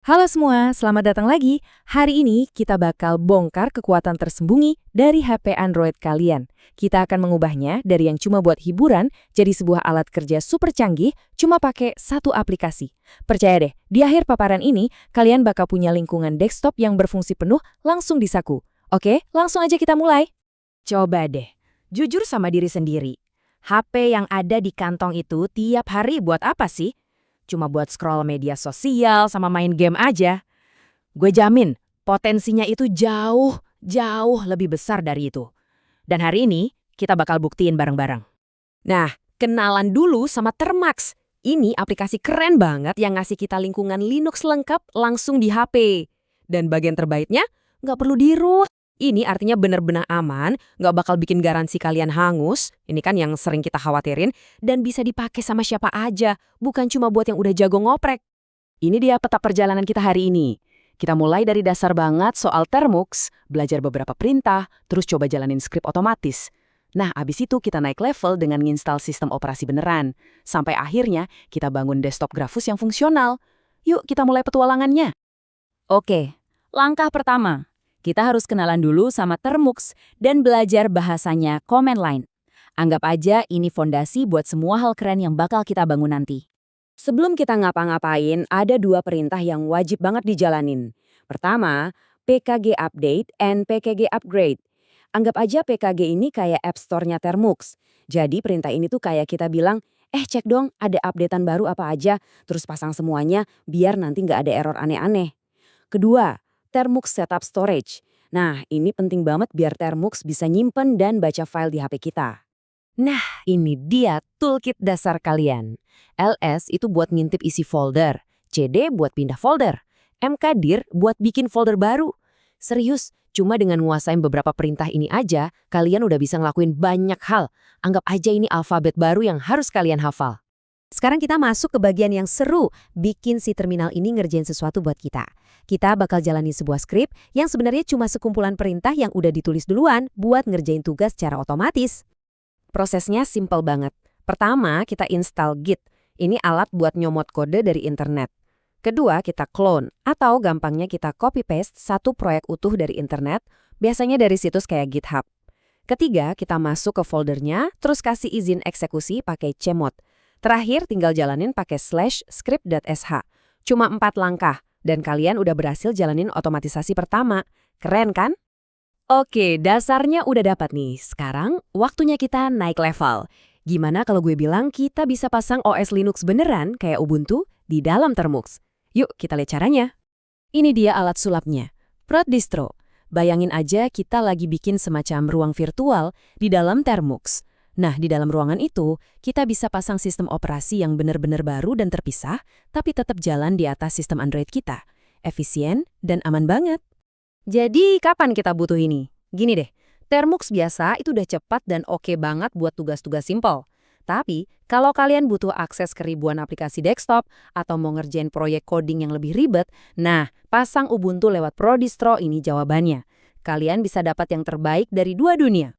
Halo semua, selamat datang lagi. Hari ini kita bakal bongkar kekuatan tersembunyi dari HP Android kalian. Kita akan mengubahnya dari yang cuma buat hiburan jadi sebuah alat kerja super canggih cuma pakai satu aplikasi. Percaya deh, di akhir paparan ini kalian bakal punya lingkungan desktop yang berfungsi penuh langsung di saku. Oke, langsung aja kita mulai. Coba deh, jujur sama diri sendiri. HP yang ada di kantong itu tiap hari buat apa sih? Cuma buat scroll media sosial sama main game aja. Gue jamin, potensinya itu jauh lebih besar dari itu. Dan hari ini, kita bakal buktiin bareng-bareng. Nah, kenalan dulu sama Termax. Ini aplikasi keren banget yang ngasih kita lingkungan Linux lengkap langsung di HP. Dan bagian terbaiknya, nggak perlu di-root. Ini artinya benar-benar aman, nggak bakal bikin garansi kalian hangus, ini kan yang sering kita khawatirin, dan bisa dipakai sama siapa aja, bukan cuma buat yang udah jago ngoprek. Ini dia peta perjalanan kita hari ini. Kita mulai dari dasar banget soal Termux, belajar beberapa perintah, terus coba jalanin skrip otomatis. Nah, abis itu kita naik level dengan nginstal sistem operasi beneran. Sampai akhirnya kita bangun desktop Grafus yang fungsional. Yuk kita mulai petualangannya. Oke, langkah pertama. Kita harus kenalan dulu sama Termux dan belajar bahasanya command line. Anggap aja ini fondasi buat semua hal keren yang bakal kita bangun nanti. Sebelum kita ngapa-ngapain, ada dua perintah yang wajib banget dijalanin. Pertama, pkg update and pkg upgrade. Anggap aja pkg ini kayak app store-nya Termux. Jadi perintah ini tuh kayak kita bilang, cek dong ada updatean baru apa aja, terus pasang semuanya biar nanti nggak ada error aneh-aneh. Kedua, Termux Setup Storage. Nah, ini penting banget biar Termux bisa nyimpen dan baca file di HP kita. Nah, ini dia toolkit dasar kalian. LS itu buat ngintip isi folder, CD buat pindah folder, mkdir buat bikin folder baru. Serius, cuma dengan nguasain beberapa perintah ini aja, kalian udah bisa ngelakuin banyak hal. Anggap aja ini alfabet baru yang harus kalian hafal. Sekarang kita masuk ke bagian yang seru, bikin si terminal ini ngerjain sesuatu buat kita. Kita bakal jalani sebuah skrip yang sebenarnya cuma sekumpulan perintah yang udah ditulis duluan buat ngerjain tugas secara otomatis. Prosesnya simple banget. Pertama, kita install Git. Ini alat buat nyomot kode dari internet. Kedua, kita clone, atau gampangnya kita copy-paste satu proyek utuh dari internet, biasanya dari situs kayak GitHub. Ketiga, kita masuk ke foldernya, terus kasih izin eksekusi pakai cmod. Terakhir, tinggal jalanin pakai /script.sh. Cuma 4 langkah, dan kalian udah berhasil jalanin otomatisasi pertama. Keren kan? Oke, dasarnya udah dapat nih. Sekarang waktunya kita naik level. Gimana kalau gue bilang kita bisa pasang OS Linux beneran kayak Ubuntu di dalam Termux? Yuk kita lihat caranya. Ini dia alat sulapnya. Prod Distro. Bayangin aja kita lagi bikin semacam ruang virtual di dalam Termux. Nah, di dalam ruangan itu, kita bisa pasang sistem operasi yang benar-benar baru dan terpisah, tapi tetap jalan di atas sistem Android kita. Efisien dan aman banget. Jadi, kapan kita butuh ini? Gini deh, Termux biasa itu udah cepat dan oke banget buat tugas-tugas simpel. Tapi, kalau kalian butuh akses ke ribuan aplikasi desktop atau mau ngerjain proyek coding yang lebih ribet, nah, pasang Ubuntu lewat Prodistro ini jawabannya. Kalian bisa dapat yang terbaik dari dua dunia.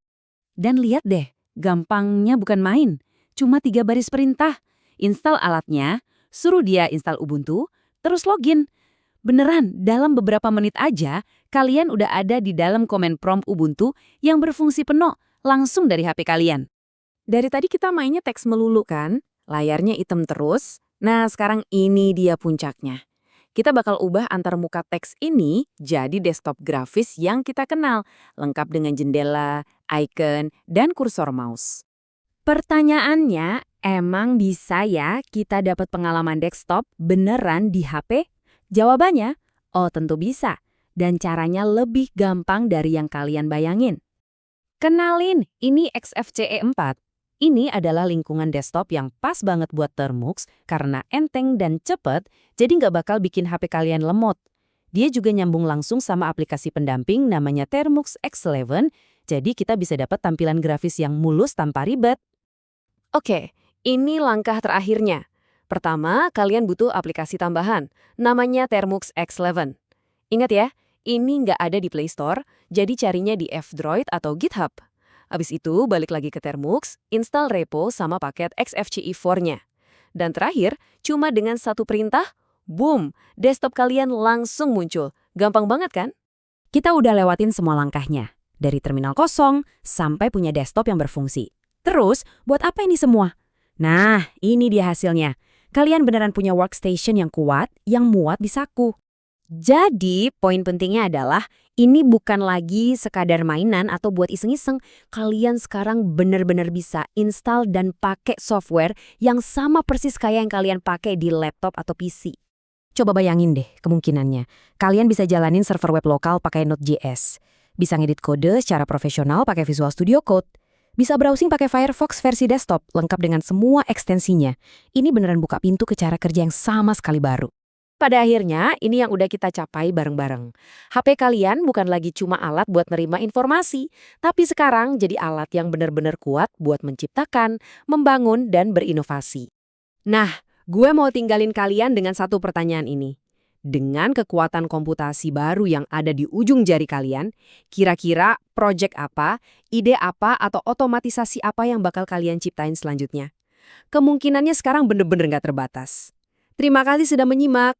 Dan lihat deh, gampangnya bukan main. Cuma 3 baris perintah. Install alatnya, suruh dia install Ubuntu, terus login. Beneran, dalam beberapa menit aja, kalian udah ada di dalam command prompt Ubuntu yang berfungsi penuh, langsung dari HP kalian. Dari tadi kita mainnya teks melulu kan? Layarnya hitam terus. Nah, sekarang ini dia puncaknya. Kita bakal ubah antar muka teks ini jadi desktop grafis yang kita kenal, lengkap dengan jendela, icon, dan kursor mouse. Pertanyaannya, emang bisa ya kita dapat pengalaman desktop beneran di HP? Jawabannya, oh tentu bisa. Dan caranya lebih gampang dari yang kalian bayangin. Kenalin, ini XFCE4. Ini adalah lingkungan desktop yang pas banget buat Termux karena enteng dan cepet, jadi nggak bakal bikin HP kalian lemot. Dia juga nyambung langsung sama aplikasi pendamping namanya Termux X11, jadi kita bisa dapat tampilan grafis yang mulus tanpa ribet. Oke, ini langkah terakhirnya. Pertama, kalian butuh aplikasi tambahan, namanya Termux X11. Ingat ya, ini nggak ada di Play Store, jadi carinya di F-Droid atau GitHub. Abis itu balik lagi ke Termux, install repo sama paket XFCE4-nya. Dan terakhir, cuma dengan satu perintah, boom, desktop kalian langsung muncul. Gampang banget kan? Kita udah lewatin semua langkahnya, dari terminal kosong sampai punya desktop yang berfungsi. Terus, buat apa ini semua? Nah, ini dia hasilnya. Kalian beneran punya workstation yang kuat, yang muat di saku. Jadi, poin pentingnya adalah ini bukan lagi sekadar mainan atau buat iseng-iseng. Kalian sekarang benar-benar bisa install dan pakai software yang sama persis kayak yang kalian pakai di laptop atau PC. Coba bayangin deh kemungkinannya. Kalian bisa jalanin server web lokal pakai Node.js. Bisa ngedit kode secara profesional pakai Visual Studio Code. Bisa browsing pakai Firefox versi desktop, lengkap dengan semua ekstensinya. Ini beneran buka pintu ke cara kerja yang sama sekali baru. Pada akhirnya, ini yang udah kita capai bareng-bareng. HP kalian bukan lagi cuma alat buat nerima informasi, tapi sekarang jadi alat yang benar-benar kuat buat menciptakan, membangun, dan berinovasi. Nah, gue mau tinggalin kalian dengan satu pertanyaan ini. Dengan kekuatan komputasi baru yang ada di ujung jari kalian, kira-kira proyek apa, ide apa, atau otomatisasi apa yang bakal kalian ciptain selanjutnya? Kemungkinannya sekarang bener-bener nggak terbatas. Terima kasih sudah menyimak.